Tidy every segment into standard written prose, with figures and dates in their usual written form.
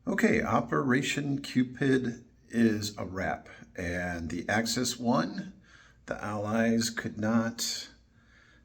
Okay, Operation Cupid is a wrap, and the Axis won. The Allies cannot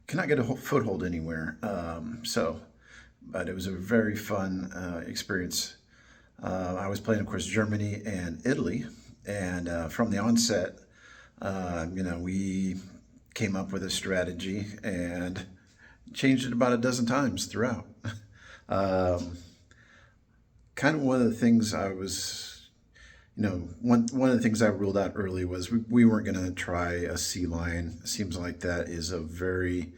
get a foothold anywhere. But it was a very fun experience. I was playing, of course, Germany and Italy, and from the onset, we came up with a strategy and changed it about a dozen times throughout. um, Kind of one of the things I was, one of the things I ruled out early was we weren't going to try a sea lion. It seems like that is a very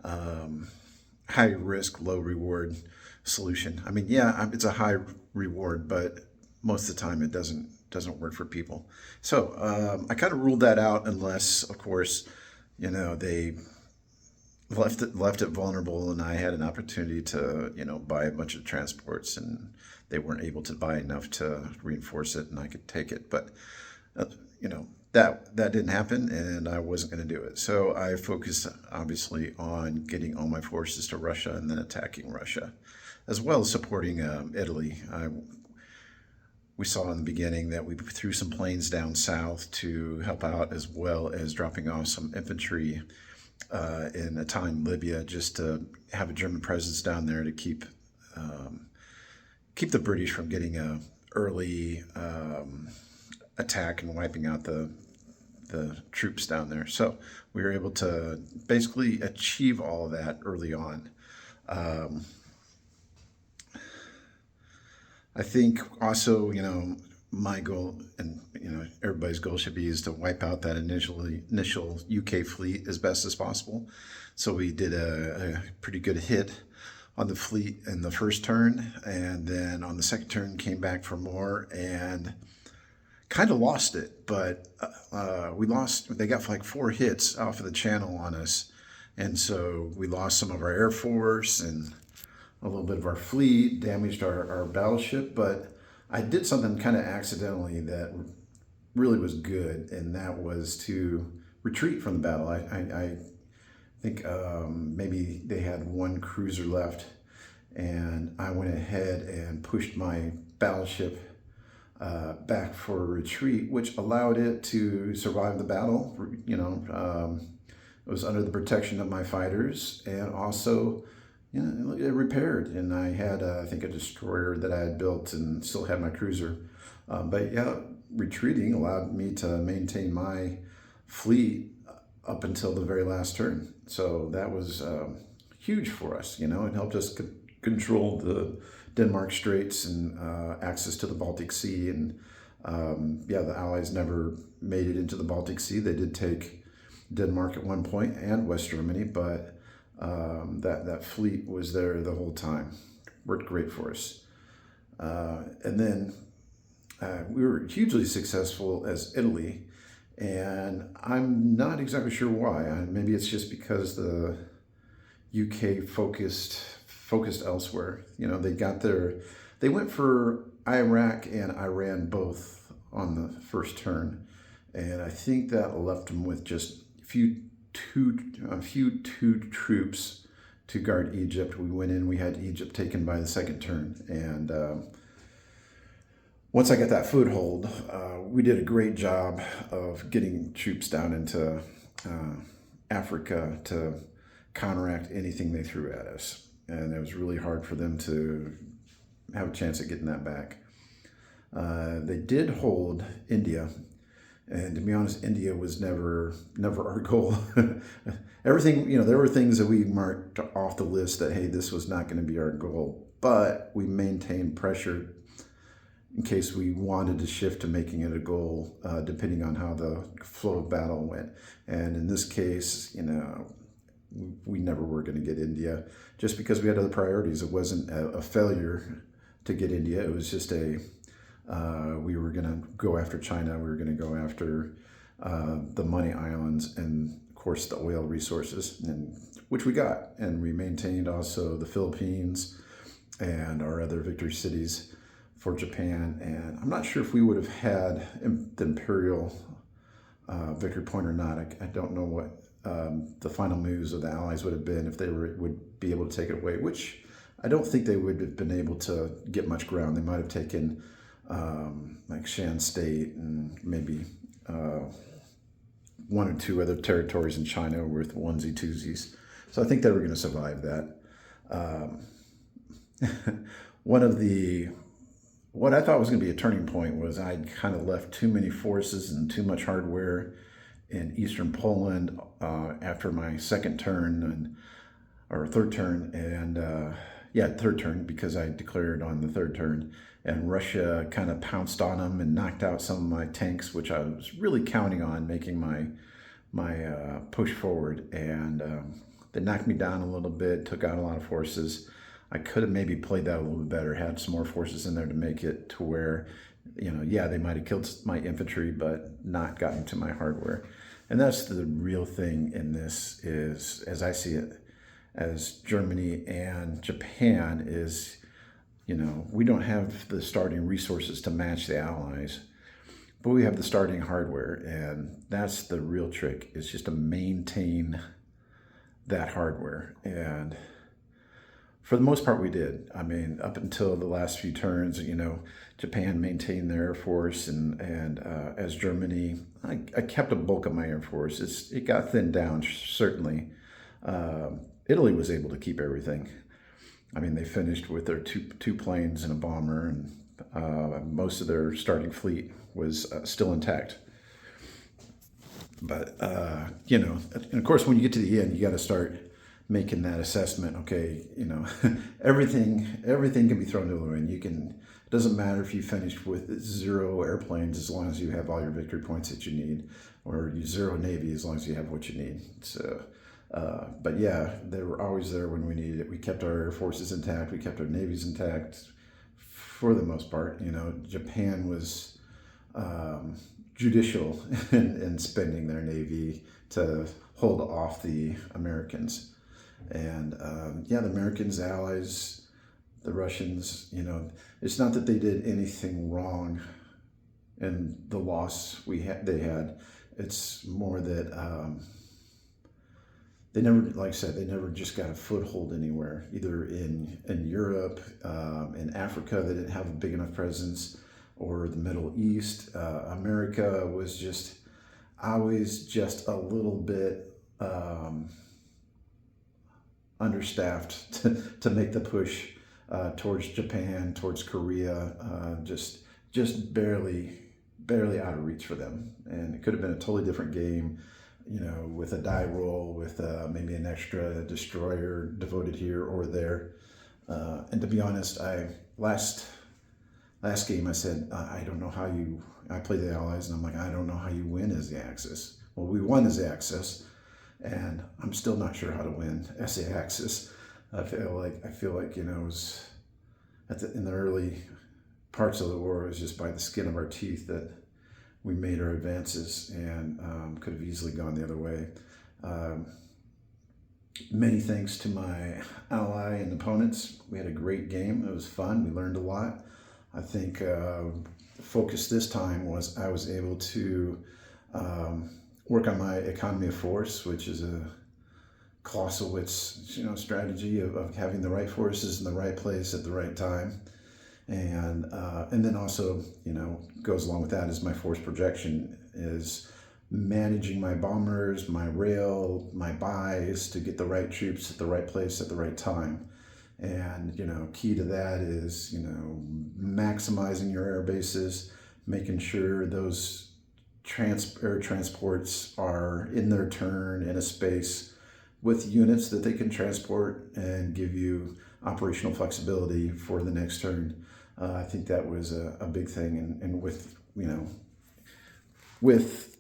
um, high risk, low reward solution. I mean, yeah, it's a high reward, but most of the time it doesn't work for people. So I kind of ruled that out unless, of course, they left it vulnerable, and I had an opportunity to buy a bunch of transports, and they weren't able to buy enough to reinforce it, and I could take it. But that didn't happen, and I wasn't going to do it. So I focused obviously on getting all my forces to Russia and then attacking Russia, as well as supporting Italy. We saw in the beginning that we threw some planes down south to help out, as well as dropping off some infantry in Italian Libya, just to have a German presence down there to keep the British from getting a early attack and wiping out the troops down there. So we were able to basically achieve all of that early on. Um, I think also, my goal, and everybody's goal should be, is to wipe out that initial UK fleet as best as possible. So we did a pretty good hit on the fleet in the first turn, and then on the second turn came back for more and kind of lost it. But we lost. They got like 4 hits off of the channel on us, and so we lost some of our air force and a little bit of our fleet, damaged our battleship. But I did something kind of accidentally that really was good, and that was to retreat from the battle. I think maybe they had one cruiser left, and I went ahead and pushed my battleship back for a retreat, which allowed it to survive the battle. It was under the protection of my fighters, and also, it repaired. And I had, I think, a destroyer that I had built, and still had my cruiser. But yeah, retreating allowed me to maintain my fleet up until the very last turn. So that was huge for us. It helped us control the Denmark Straits and access to the Baltic Sea. And the Allies never made it into the Baltic Sea. They did take Denmark at one point and West Germany, but that fleet was there the whole time. Worked great for us. And then we were hugely successful as Italy, and I'm not exactly sure why. Maybe it's just because the UK focused elsewhere. They went for Iraq and Iran both on the first turn, and I think that left them with just a few troops to guard Egypt. We went in, we had Egypt taken by the second turn, and once I got that foothold, we did a great job of getting troops down into Africa to counteract anything they threw at us. And it was really hard for them to have a chance at getting that back. They did hold India, and to be honest, India was never our goal. Everything, there were things that we marked off the list that, hey, this was not going to be our goal, but we maintained pressure in case we wanted to shift to making it a goal, depending on how the flow of battle went. And in this case, we never were going to get India, just because we had other priorities. It wasn't a failure to get India. It was just we were going to go after China. We were going to go after the money islands, and of course the oil resources, and which we got. And we maintained also the Philippines and our other victory cities for Japan. And I'm not sure if we would have had the Imperial victory point or not. I don't know what the final moves of the Allies would have been, if they would be able to take it away, which I don't think they would have been able to get much ground. They might have taken like Shan State and maybe one or two other territories in China with onesie twosies. So I think they were going to survive that. Um, one of the what I thought was going to be a turning point was I'd kind of left too many forces and too much hardware in eastern Poland after my second turn or third turn, and yeah, third turn because I declared on the third turn, and Russia kind of pounced on them and knocked out some of my tanks, which I was really counting on making my push forward, and they knocked me down a little bit, took out a lot of forces. I could have maybe played that a little bit better, had some more forces in there to make it to where, yeah, they might have killed my infantry, but not gotten to my hardware. And that's the real thing in this is, as I see it, as Germany and Japan is, we don't have the starting resources to match the Allies, but we have the starting hardware. And that's the real trick, is just to maintain that hardware. And for the most part, we did. I mean, up until the last few turns, Japan maintained their air force, and as Germany, I kept a bulk of my air force. It got thinned down, certainly. Italy was able to keep everything. I mean, they finished with their two planes and a bomber, and most of their starting fleet was still intact. But and of course, when you get to the end, you got to start making that assessment. Okay, everything can be thrown to the wind. It doesn't matter if you finished with 0 airplanes as long as you have all your victory points that you need, or 0 Navy as long as you have what you need. So, but yeah, they were always there when we needed it. We kept our air forces intact. We kept our navies intact for the most part. Japan was judicial in spending their navy to hold off the Americans. And the Americans, Allies, the Russians, it's not that they did anything wrong in the loss they had. It's more that they never, like I said, they never just got a foothold anywhere, either in Europe, in Africa, they didn't have a big enough presence, or the Middle East. America was just always just a little bit understaffed to make the push towards Japan, towards Korea, just barely out of reach for them. And it could have been a totally different game, with a die roll, with maybe an extra destroyer devoted here or there. And to be honest, last game I said, I don't know how I played the Allies, and I'm like, I don't know how you win as the Axis. Well, we won as the Axis, and I'm still not sure how to win as the Axis. I feel like it was in the early parts of the war, it was just by the skin of our teeth that we made our advances, and could have easily gone the other way. Many thanks to my ally and opponents. We had a great game. It was fun. We learned a lot. I think the focus this time was I was able to work on my economy of force, which is a Clausewitz, strategy of having the right forces in the right place at the right time. And then also, goes along with that is my force projection, is managing my bombers, my rail, my buys to get the right troops at the right place at the right time. And, key to that is, maximizing your air bases, making sure those air transports are in their turn in a space with units that they can transport and give you operational flexibility for the next turn. I think that was a big thing. And with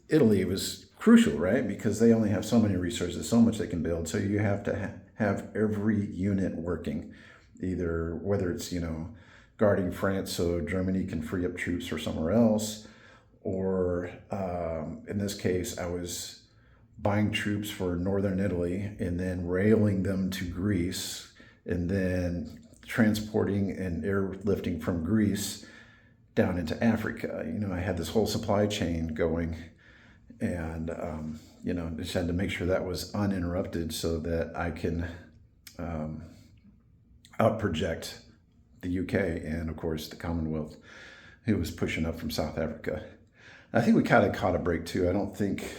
Italy, it was crucial, right? Because they only have so many resources, so much they can build. So you have to have every unit working, either whether it's, guarding France so Germany can free up troops for somewhere else, or in this case, I was buying troops for northern Italy and then railing them to Greece, and then transporting and airlifting from Greece down into Africa. I had this whole supply chain going, and just had to make sure that was uninterrupted so that I out project the UK and, of course, the Commonwealth, who was pushing up from South Africa. I think we kind of caught a break too. I don't think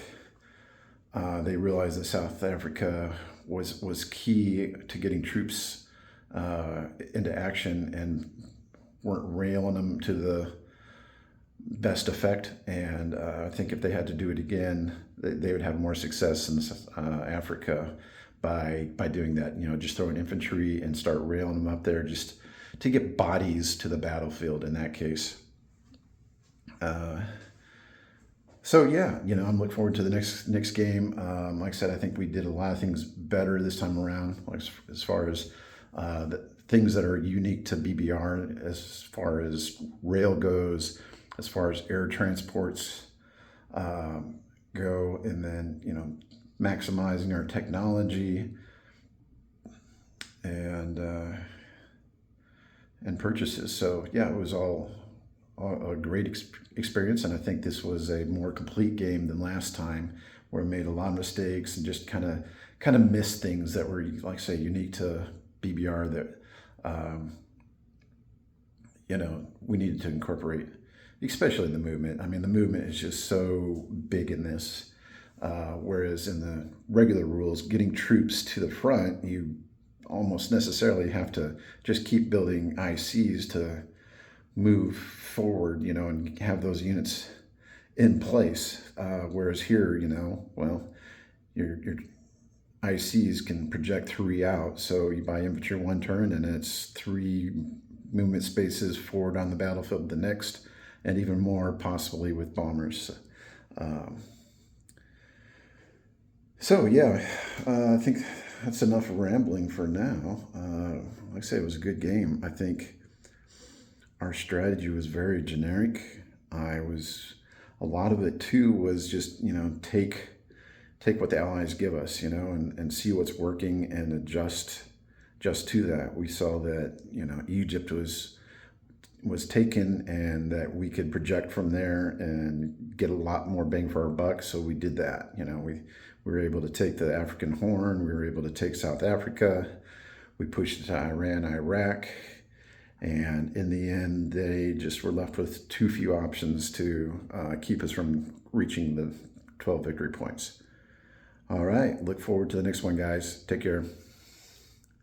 they realized that South Africa was key to getting troops into action and weren't railing them to the best effect. And I think if they had to do it again, they would have more success in Africa by doing that. You know, just throw in infantry and start railing them up there just to get bodies to the battlefield in that case. So yeah, you know, I'm looking forward to the next game. Like I said, I think we did a lot of things better this time around, like as far as the things that are unique to BBR, as far as rail goes, as far as air transports go, and then, you know, maximizing our technology and purchases. So yeah, it was all a great experience, and I think this was a more complete game than last time, where we made a lot of mistakes and just kind of missed things that were, like I say, unique to BBR that you know, we needed to incorporate, especially the movement. I mean, the movement is just so big in this, whereas in the regular rules, getting troops to the front, you almost necessarily have to just keep building ICs to move forward, you know, and have those units in place. Whereas here, you know, well, your ICs can project 3 out. So you buy infantry 1 turn and it's 3 movement spaces forward on the battlefield the next, and even more possibly with bombers. So yeah, I think that's enough rambling for now. Like I say, it was a good game. I think our strategy was very generic. A lot of it too was just, you know, take what the Allies give us, you know, and see what's working and adjust just to that. We saw that, you know, Egypt was taken, and that we could project from there and get a lot more bang for our buck. So we did that. You know, we were able to take the African Horn. We were able to take South Africa. We pushed it to Iran, Iraq. And in the end, they just were left with too few options to keep us from reaching the 12 victory points. All right. Look forward to the next one, guys. Take care.